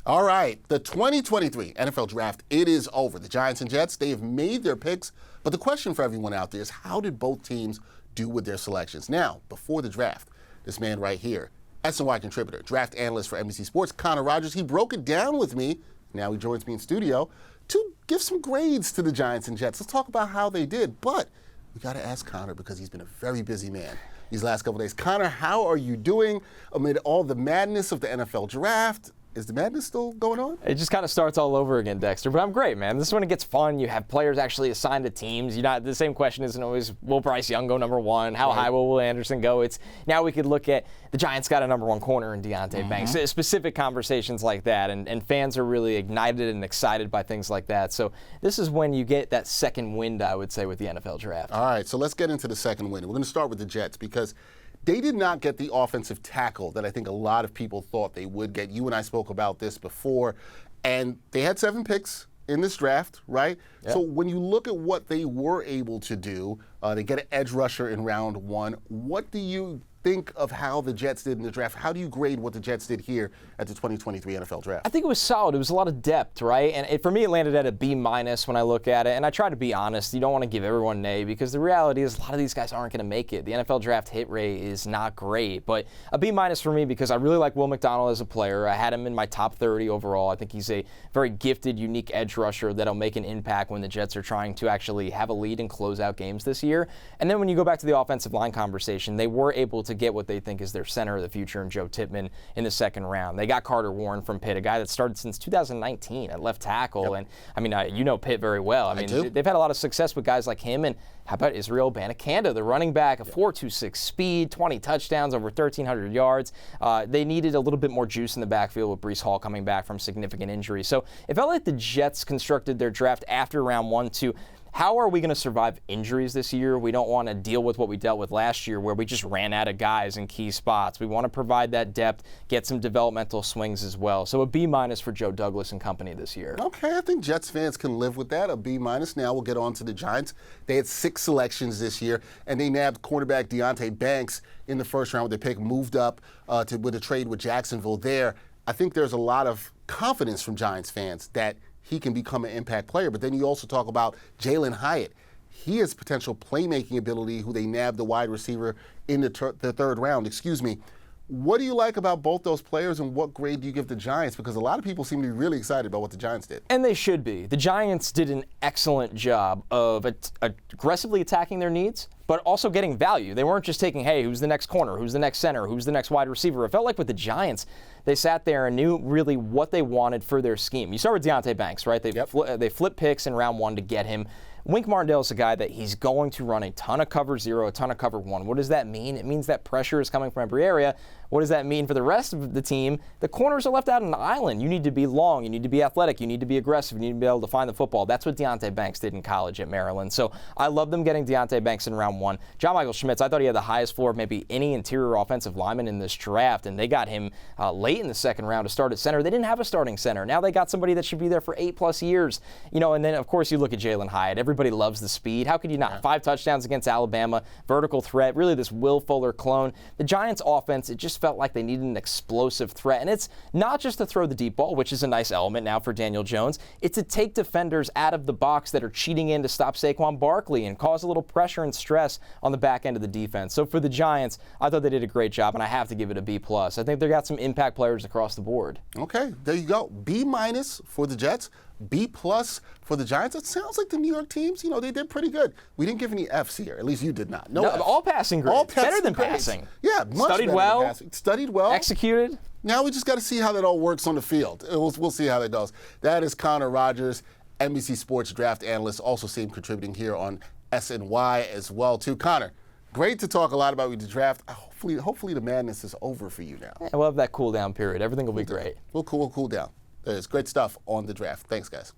All right, the 2023 NFL Draft, it is over. The Giants and Jets, they have made their picks, but the question for everyone out there is how did both teams do with their selections? Now, before the draft, this man right here, SNY contributor, draft analyst for NBC Sports, Connor Rogers, he broke it down with me. Now he joins me in studio to give some grades to the Giants and Jets. Let's talk about how they did, but we got to ask Connor because he's been a very busy man these last couple days. Connor, how are you doing amid all the madness of the NFL Draft? Is the madness still going on? It just kind of starts all over again, Dexter. But I'm great, man. This is when it gets fun. You have players actually assigned to teams. The same question isn't always, will Bryce Young go number one? How high will Will Anderson go? It's now we could look at the Giants got a number one corner in Deontay Banks. Specific conversations like that, and fans are really ignited and excited by things like that. So this is when you get that second wind, I would say, with the NFL Draft. All right, so let's get into the second wind. We're going to start with the Jets because they did not get the offensive tackle that I think a lot of people thought they would get. You and I spoke about this before, and they had 7 picks in this draft, right? Yep. So when you look at what they were able to do, they get an edge rusher in round 1. What do you think of how the Jets did in the draft? How do you grade what the Jets did here at the 2023 NFL Draft? I think it was solid. It was a lot of depth, right? And for me, it landed at a B- when I look at it. And I try to be honest. You don't want to give everyone an A because the reality is a lot of these guys aren't going to make it. The NFL Draft hit rate is not great. But a B- for me because I really like Will McDonald as a player. I had him in my top 30 overall. I think he's a very gifted, unique edge rusher that'll make an impact when the Jets are trying to actually have a lead and close out games this year. And then when you go back to the offensive line conversation, they were able to get what they think is their center of the future in Joe Tippmann in the second round. They got Carter Warren from Pitt, a guy that started since 2019 at left tackle. Yep. And I mean, you know Pitt very well. I mean, they've had a lot of success with guys like him. And how about Israel Banakanda, the running back, a 4.26 speed, 20 touchdowns, over 1,300 yards. They needed a little bit more juice in the backfield with Breece Hall coming back from significant injury. So it felt like the Jets constructed their draft after round 1 to how are we going to survive injuries this year? We don't want to deal with what we dealt with last year where we just ran out of guys in key spots. We want to provide that depth, get some developmental swings as well. So a B- for Joe Douglas and company this year. Okay, I think Jets fans can live with that, a B-. Now we'll get on to the Giants. They had 6 selections this year, and they nabbed cornerback Deontay Banks in the first round with their pick, moved up with a trade with Jacksonville there. I think there's a lot of confidence from Giants fans that he can become an impact player. But then you also talk about Jalen Hyatt. He has potential playmaking ability, who they nabbed the wide receiver in the third round. What do you like about both those players, and what grade do you give the Giants? Because a lot of people seem to be really excited about what the Giants did. And they should be. The Giants did an excellent job of aggressively attacking their needs, but also getting value. They weren't just taking, hey, who's the next corner, who's the next center, who's the next wide receiver. It felt like with the Giants, they sat there and knew really what they wanted for their scheme. You start with Deontay Banks, right? They flipped picks in round 1 to get him. Wink Martindale's a guy that he's going to run a ton of cover 0, a ton of cover 1. What does that mean? It means that pressure is coming from every area. What does that mean for the rest of the team? The corners are left out on an island. You need to be long. You need to be athletic. You need to be aggressive. You need to be able to find the football. That's what Deontay Banks did in college at Maryland. So I love them getting Deontay Banks in round 1. John Michael Schmitz, I thought he had the highest floor of maybe any interior offensive lineman in this draft, and they got him late in the second round to start at center. They didn't have a starting center. Now they got somebody that should be there for 8+ years. And then, of course, you look at Jalen Hyatt. Everybody loves the speed. How could you not? 5 touchdowns against Alabama, vertical threat, really this Will Fuller clone. The Giants' offense, it just felt like they needed an explosive threat. And it's not just to throw the deep ball, which is a nice element now for Daniel Jones. It's to take defenders out of the box that are cheating in to stop Saquon Barkley and cause a little pressure and stress on the back end of the defense. So for the Giants, I thought they did a great job, and I have to give it a B+. I think they got some impact players across the board. Okay, there you go. B- for the Jets. B+ for the Giants. It sounds like the New York teams, they did pretty good. We didn't give any Fs here. At least you did not. No Fs. All passing grades. Better than passing. Yeah, much Studied better well. than passing. Studied well. Executed. Now we just got to see how that all works on the field. We'll see how that goes. That is Connor Rogers, NBC Sports draft analyst. Also see him contributing here on SNY as well, too. Connor, great to talk a lot about the draft. Hopefully the madness is over for you now. Yeah, we'll have that cool down period. Everything will be great. We'll cool down. There's great stuff on the draft. Thanks, guys.